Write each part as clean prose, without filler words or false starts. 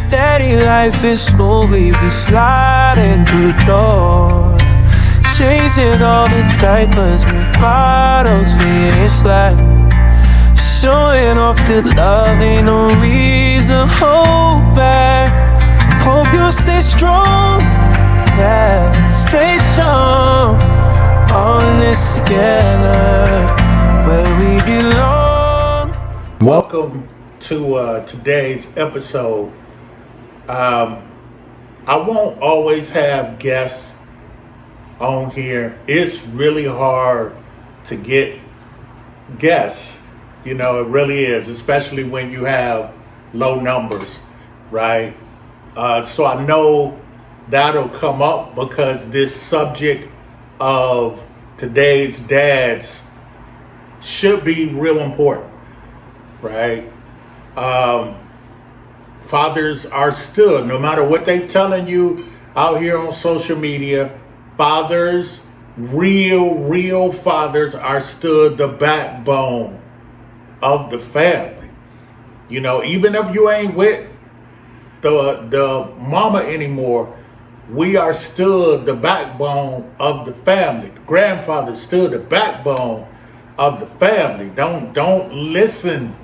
Daddy, life is smooth, we be sliding through the door. Chasing all the diapers with bottles, we ain't slide. Showing off the love, ain't no reason, hold back. Hope you stay strong, yeah, stay strong. All in this together, where we belong. Welcome to today's episode. I won't always have guests on here. It's really hard to get guests, you know, it really is, especially when you have low numbers, right? So I know that'll come up because this subject of today's dads should be real important, right? Fathers are still, no matter what they telling you out here on social media, fathers, real fathers are still the backbone of the family. You know, even if you ain't with the mama anymore, we are still the backbone of the family. The grandfather's still the backbone of the family. Don't listen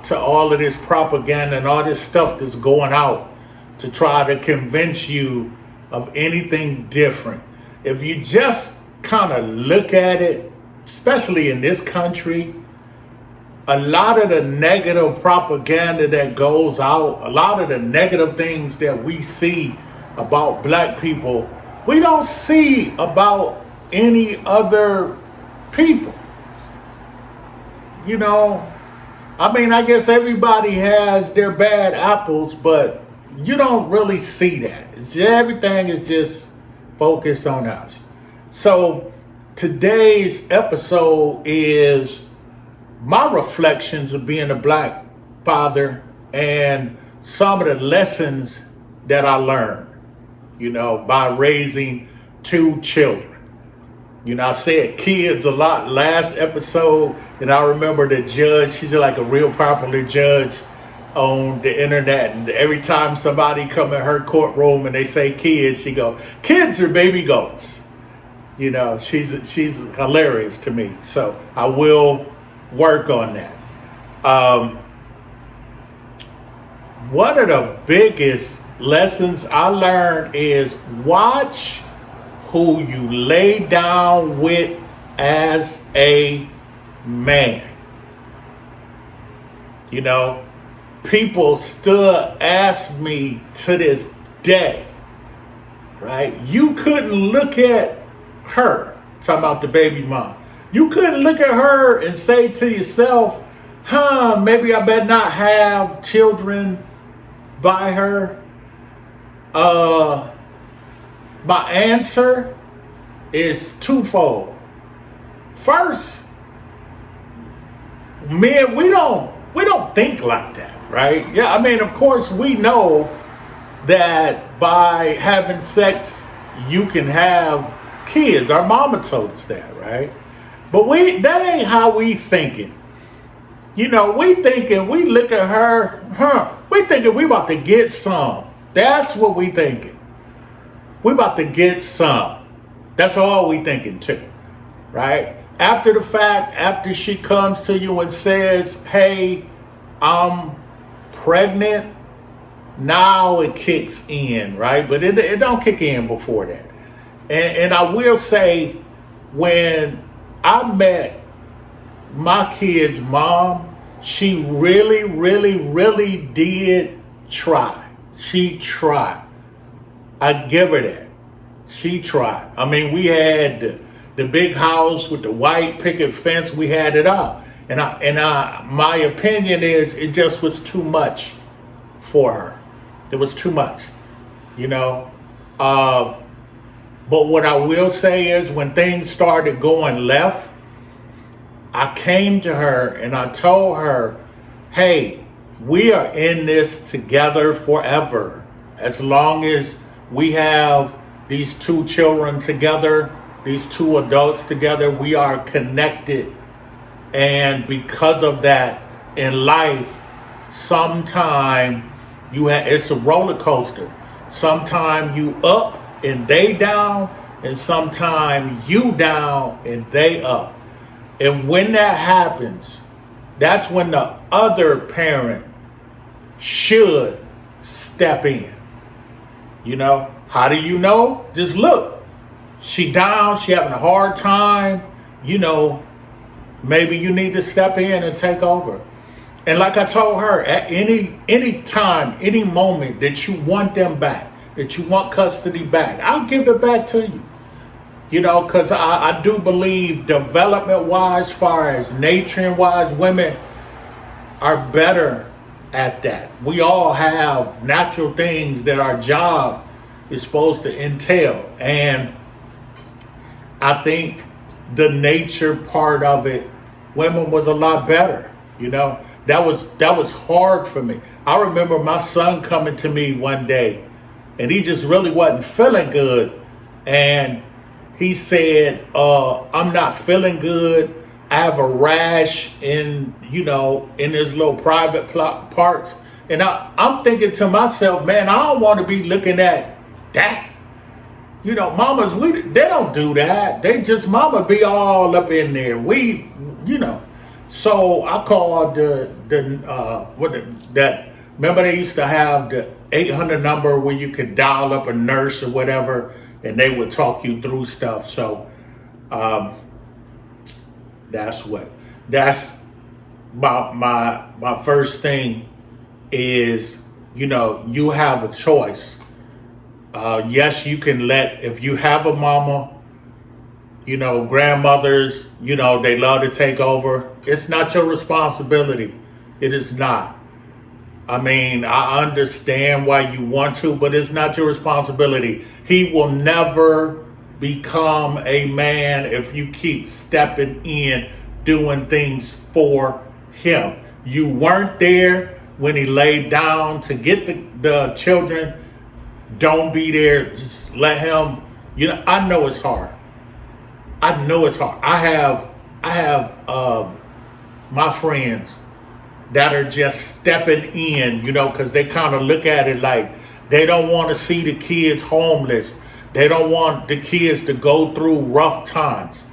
to all of this propaganda and all this stuff that's going out to try to convince you of anything different. If you just kind of look at it, especially in this country, a lot of the negative propaganda that goes out, a lot of the negative things that we see about black people, we don't see about any other people. You know, I mean, I guess everybody has their bad apples, but you don't really see that. Everything is just focused on us. So today's episode is my reflections of being a black father and some of the lessons that I learned, you know, by raising two children. You know, I said kids a lot last episode, and I remember the judge, she's like a real popular judge on the internet, and every time somebody come in her courtroom and they say kids, she go, kids are baby goats. You know, she's hilarious to me. So I will work on that. One of the biggest lessons I learned is watch who you lay down with as a man. You know, people still ask me to this day, right? You couldn't look at her, talking about the baby mom. You couldn't look at her and say to yourself, maybe I better not have children by her. My answer is twofold. First, men, we don't think like that, right? Yeah, I mean, of course, we know that by having sex, you can have kids. Our mama told us that, right? But that ain't how we thinking. You know, we look at her, we thinking we about to get some. That's what we thinking. We about to get some. That's all we thinking too, right? After the fact, after she comes to you and says, hey, I'm pregnant, now it kicks in, right? But it don't kick in before that. And I will say, when I met my kid's mom, she really did try. She tried. I give her that. She tried. I mean, we had the big house with the white picket fence. We had it up. And my opinion is it just was too much for her. It was too much, you know. But what I will say is when things started going left, I came to her and I told her, hey, we are in this together forever. As long as we have these two children together, these two adults together, we are connected. And because of that, in life, sometime It's a roller coaster. Sometime you up and they down, and sometime you down and they up. And when that happens, that's when the other parent should step in. You know, how do you know? Just look. She down, she having a hard time, you know, maybe you need to step in and take over. And like I told her, at any time, any moment that you want them back, that you want custody back, I'll give it back to you. You know, because I do believe development-wise, far as nature-wise, women are better at that. We all have natural things that our job is supposed to entail. And I think the nature part of it, women was a lot better, you know. That was hard for me. I remember my son coming to me one day, and he just really wasn't feeling good. And he said, I'm not feeling good. I have a rash in his little private parts. And I'm thinking to myself, man, I don't want to be looking at that. You know, mamas, they don't do that. They just, mama be all up in there. So I called remember they used to have the 800 number where you could dial up a nurse or whatever, and they would talk you through stuff. So that's my first thing is, you know, you have a choice. Yes, you can if you have a mama, you know, grandmothers, you know, they love to take over. It's not your responsibility. It is not. I mean, I understand why you want to, but it's not your responsibility. He will never become a man if you keep stepping in, doing things for him. You weren't there when he laid down to get the children. Don't be there. Just let him, you know, I know it's hard. I have my friends that are just stepping in, you know, because they kind of look at it like they don't want to see the kids homeless. They don't want the kids to go through rough times.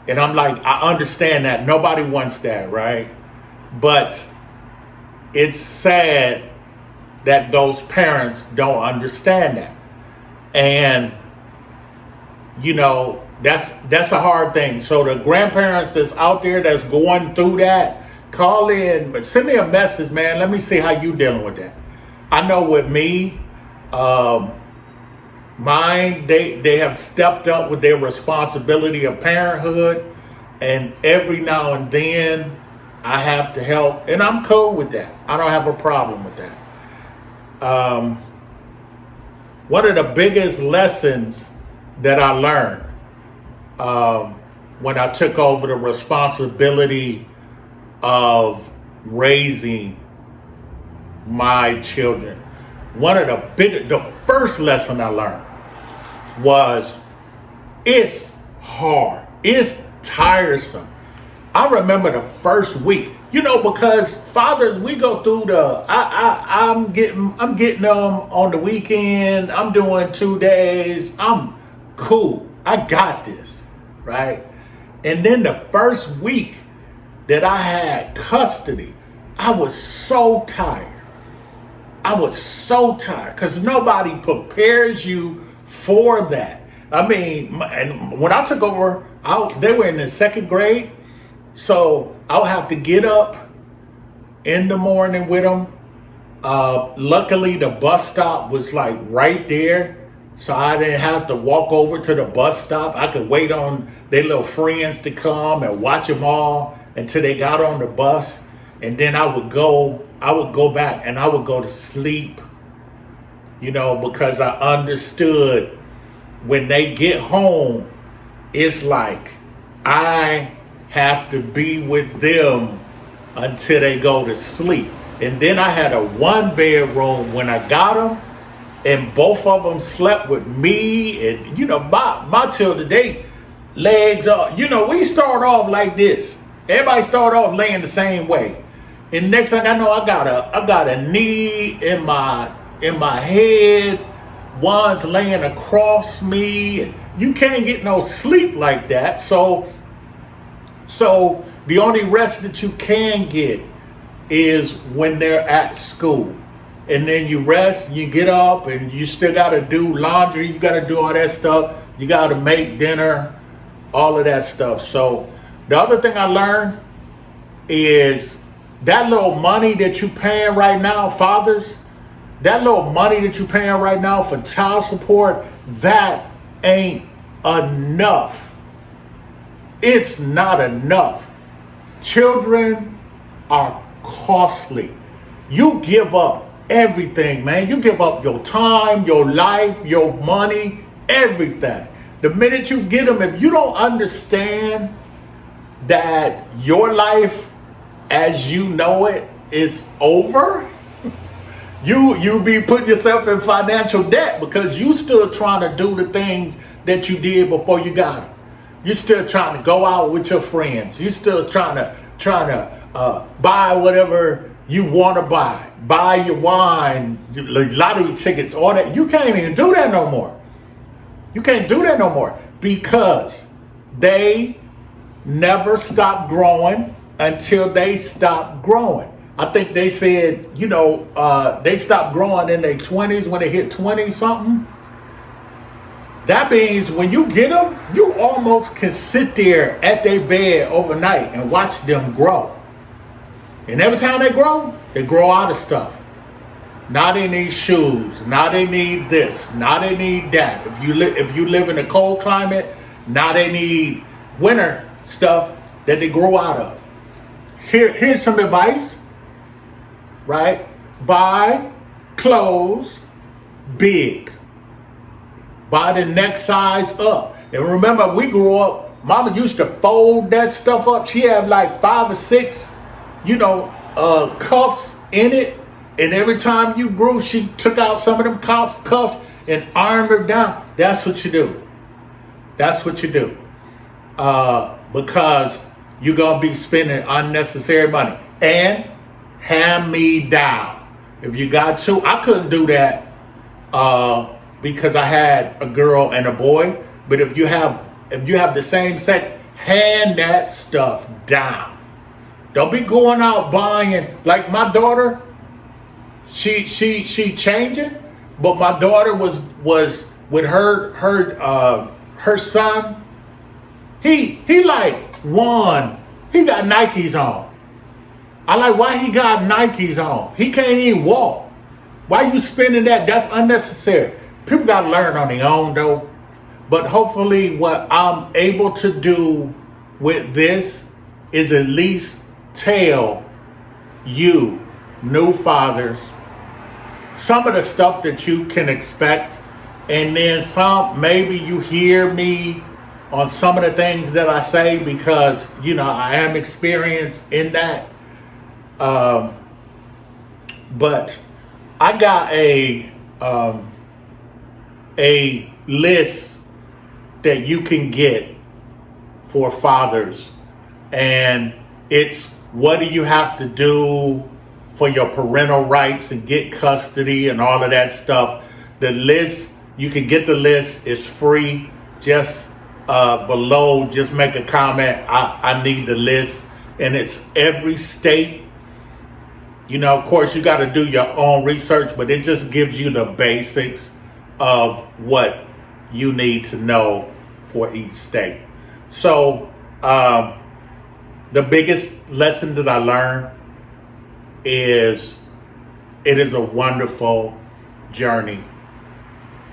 And I'm like, I understand that. Nobody wants that, right? But it's sad that those parents don't understand that. And, you know, that's a hard thing. So the grandparents that's out there that's going through that, call in, but send me a message, man. Let me see how you dealing with that. I know with me, mine, they have stepped up with their responsibility of parenthood, and every now and then I have to help, and I'm cool with that. I don't have a problem with that. One of the biggest lessons that I learned when I took over the responsibility of raising my children, the first lesson I learned was it's hard, it's tiresome. I remember the first week, you know, because fathers, we go through I'm getting them on the weekend. I'm doing 2 days. I'm cool. I got this, right? And then the first week that I had custody, I was so tired. Because nobody prepares you for that. I mean, and when I took over, they were in the second grade. So I'll have to get up in the morning with them. Luckily, the bus stop was like right there. So I didn't have to walk over to the bus stop. I could wait on their little friends to come and watch them all until they got on the bus. And then I would go back and I would go to sleep, you know, because I understood when they get home, it's like I have to be with them until they go to sleep. And then I had a 1-bedroom when I got them, and both of them slept with me. And, you know, my children, they legs up, you know, we start off like this. Everybody start off laying the same way. And next thing I know, I got a knee in my head. One's laying across me. And you can't get no sleep like that. So the only rest that you can get is when they're at school. And then you rest, you get up, and you still got to do laundry. You got to do all that stuff. You got to make dinner, all of that stuff. So the other thing I learned is that little money that you paying right now, fathers, that little money that you paying right now for child support, that ain't enough. It's not enough. Children are costly. You give up everything, man. You give up your time, your life, your money, everything. The minute you get them, if you don't understand that your life as you know it is over, you be putting yourself in financial debt because you still trying to do the things that you did before you got them. You're still trying to go out with your friends. You're still trying to buy whatever you want to buy your wine, lottery tickets, all that. You can't even do that no more. You can't do that no more because they never stop growing until they stop growing. I think they said, they stopped growing in their 20s when they hit 20 something. That means when you get them, you almost can sit there at their bed overnight and watch them grow. And every time they grow out of stuff. Now they need shoes. Now they need this. Now they need that. If you live in a cold climate, now they need winter stuff that they grow out of. Here's some advice, right? Buy clothes big. Buy the next size up. And remember, we grew up, Mama used to fold that stuff up. She had like 5 or 6, cuffs in it. And every time you grew, she took out some of them cuffs and ironed them down. That's what you do. That's what you do. Because you're going to be spending unnecessary money. And hand me down. If you got to, I couldn't do that because I had a girl and a boy. But if you have the same sex, hand that stuff down. Don't be going out buying, like my daughter, she changing, but my daughter was with her son. He like one. He got Nikes on. I like why he got Nikes on. He can't even walk. Why you spending that? That's unnecessary. People got to learn on their own though. But hopefully what I'm able to do with this is at least tell you, new fathers, some of the stuff that you can expect. And then some, maybe you hear me on some of the things that I say because, I am experienced in that. But I got a list that you can get for fathers, and it's what do you have to do for your parental rights and get custody and all of that stuff. The list, you can get the list, it's free. Just below, just make a comment, I need the list. And it's every state. Of course you got to do your own research, but it just gives you the basics of what you need to know for each state. So the biggest lesson that I learned is it is a wonderful journey.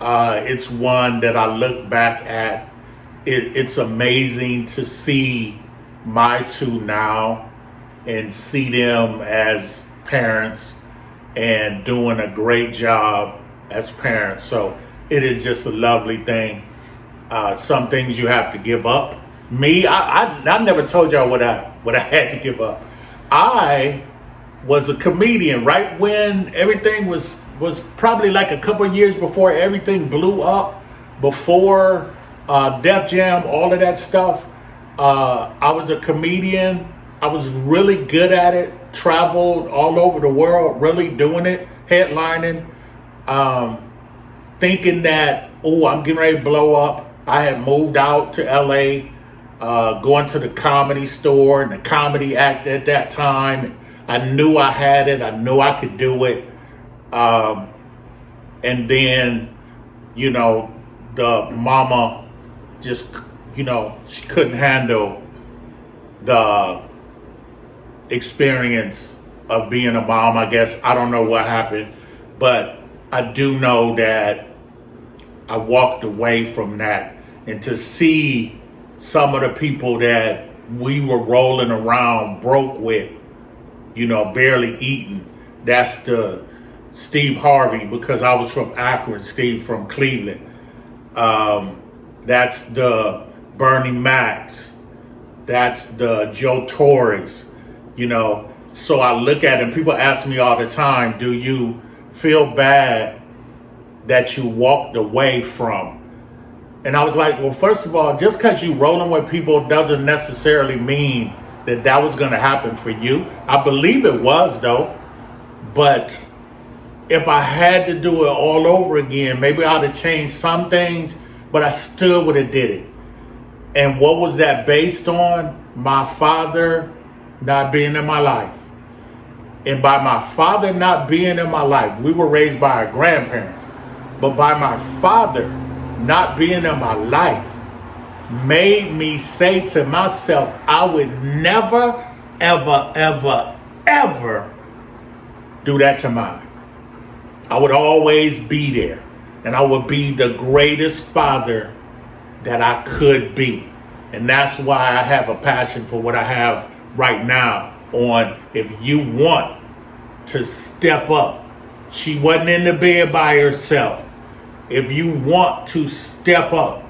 It's one that I look back at. It's amazing to see my two now and see them as parents and doing a great job as parents. So it is just a lovely thing. Some things you have to give up. Me, I never told y'all what I had to give up. I was a comedian right when everything was probably like a couple of years before everything blew up, before Def Jam, all of that stuff. I was a comedian. I was really good at it. traveled all over the world, really doing it, headlining, thinking that, oh, I'm getting ready to blow up. I had moved out to LA, going to the Comedy Store and the comedy act at that time. I knew I had it. I knew I could do it. And then, you know, the mama just, you know, she couldn't handle the experience of being a mom, I guess. I don't know what happened, but I do know that I walked away from that. And to see some of the people that we were rolling around broke with, you know, barely eating, that's the Steve Harvey, because I was from Akron, Steve from Cleveland. That's the Bernie Macs. That's the Joe Torres, you know. So I look at it, and people ask me all the time, do you feel bad that you walked away from? And I was like, well, first of all, just because you rolling with people doesn't necessarily mean that that was going to happen for you. I believe it was, though. But if I had to do it all over again, maybe I'd have changed some things, but I still would have did it. And what was that based on? My father not being in my life. And by my father not being in my life, we were raised by our grandparents, but by my father not being in my life made me say to myself, I would never, ever, ever, ever do that to mine. I would always be there, and I would be the greatest father that I could be. And that's why I have a passion for what I have right now on, if you want to step up. She wasn't in the bed by herself. If you want to step up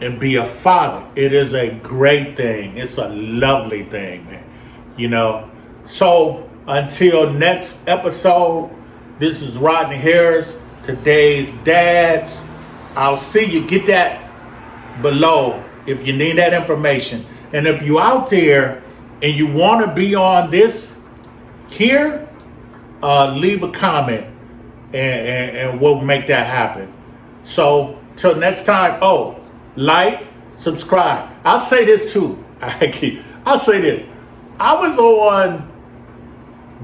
and be a father, it is a great thing. It's a lovely thing, man. You know? So until next episode, this is Rodney Harris, today's dads. I'll see you. Get that below if you need that information. And if you're out there and you want to be on this here, leave a comment and we'll make that happen. So till next time, like, subscribe. I'll say this too. I'll say this. I was on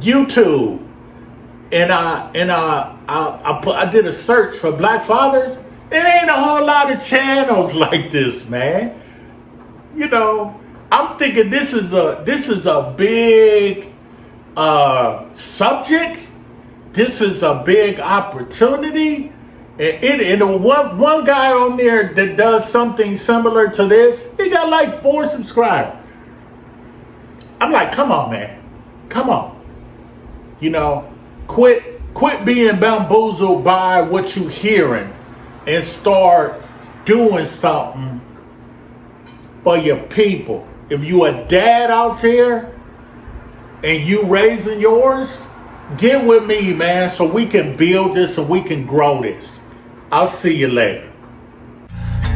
YouTube and I did a search for Black fathers. It ain't a whole lot of channels like this, man. You know, I'm thinking this is a big subject. This is a big opportunity. And one guy on there that does something similar to this, he got like 4 subscribers. I'm like, come on, man. Come on. You know, quit being bamboozled by what you're hearing and start doing something for your people. If you a dad out there and you raising yours, get with me, man, so we can build this and we can grow this. I'll see you later.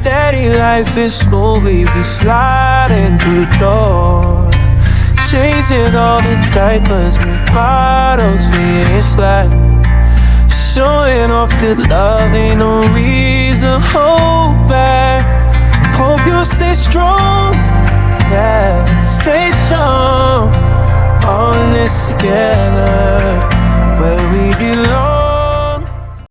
Daddy, life is slow, we be sliding through the door, changing all the diapers with bottles, we ain't slack. Showing off good love, ain't no reason, hold back. Hope you stay strong, yeah, stay strong. All in this together, where we belong.